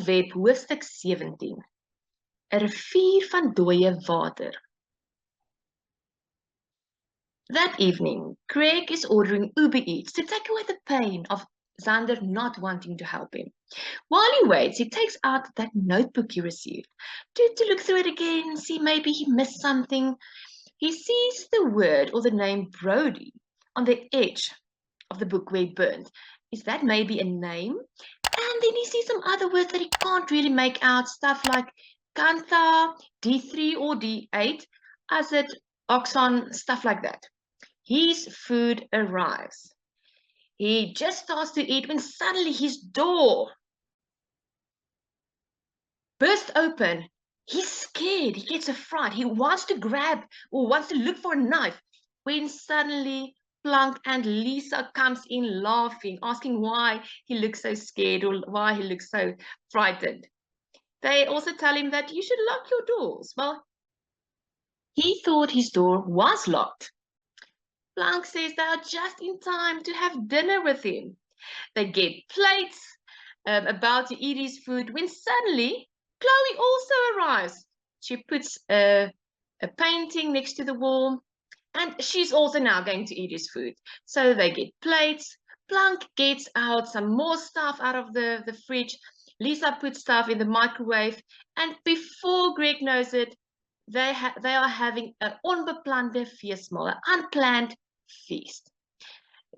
Web hoofstuk 17. 'n rivier van dooie water. That evening, Greg is ordering Uber Eats to take away the pain of Xander not wanting to help him. While he waits, he takes out that notebook he received to look through it again and see maybe he missed something. He sees the word or the name Brody on the edge of the book where he burned. Is that maybe a name? And then he sees some other words that he can't really make out, stuff like Kantha, D3 or D8, Azid, Oxon, stuff like that. His food arrives. He just starts to eat when suddenly his door bursts open. He's scared. He gets a fright. He wants to grab or wants to look for a knife when suddenly Plank and Lisa comes in laughing, asking why he looks so scared or why he looks so frightened. They also tell him that you should lock your doors. Well, he thought his door was locked. Plank says they are just in time to have dinner with him. They get plates, about to eat his food, when suddenly Chloe also arrives. She puts a painting next to the wall, and she's also now going to eat his food. So they get plates. Plank gets out some more stuff out of the fridge. Lisa puts stuff in the microwave, and before Greg knows it, they are having an onbeplande feestmaal, an unplanned feast.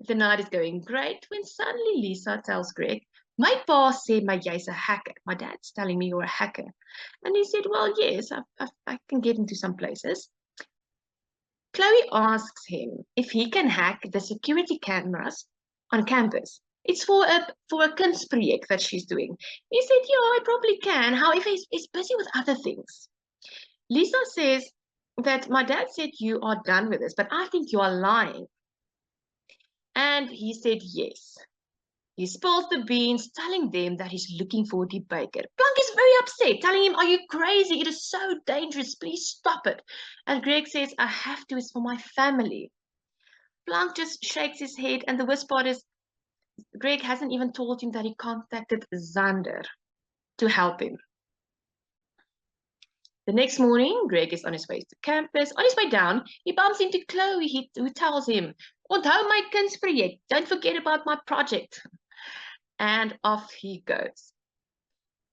The night is going great when suddenly Lisa tells Greg, "My boss said my jy's a hacker. My dad's telling me you're a hacker." And he said, "Well, yes, I can get into some places." Chloe asks him if he can hack the security cameras on campus. It's for a kunstproject that she's doing. He said, "Yeah, I probably can. However, he's busy with other things." Lisa says that my dad said you are done with this, but I think you are lying. And he said yes. He spills the beans, telling them that he's looking for the baker. Plank is very upset, telling him, "Are you crazy? It is so dangerous. Please stop it." And Greg says, "I have to. It's for my family." Plank just shakes his head, and the worst part is Greg hasn't even told him that he contacted Xander to help him. The next morning, Greg is on his way to campus. On his way down, he bumps into Chloe, who tells him, "Onthou my kunstprojek. Don't forget about my project." And off he goes.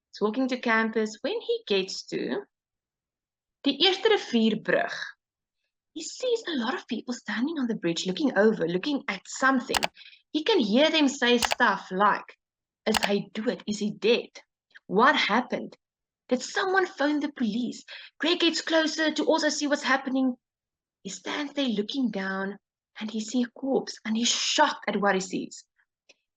He's walking to campus. When he gets to the Eerste Rivierbrug, he sees a lot of people standing on the bridge, looking over, looking at something. He can hear them say stuff like, "Is hy dood? Is he dead? What happened? Did someone phone the police?" Greg gets closer to also see what's happening. He stands there looking down, and he sees a corpse, and he's shocked at what he sees.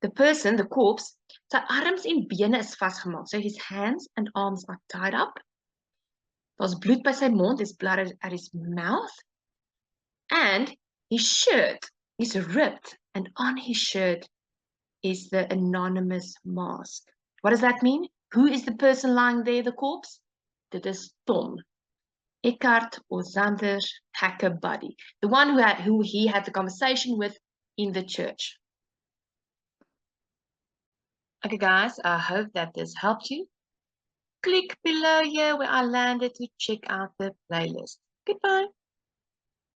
The person, the corpse, sy arms en bene is vasgemaak. So his hands and arms are tied up. Daar's bloed by sy mond, there's blood at his mouth. And his shirt is ripped, and on his shirt is the anonymous mask. What does that mean? Who is the person lying there, the corpse? Dit is Tom. Eckhart or Xander's hacker buddy. The one who he had the conversation with in the church. Okay, guys, I hope that this helped you. Click below here where I landed to check out the playlist. Goodbye.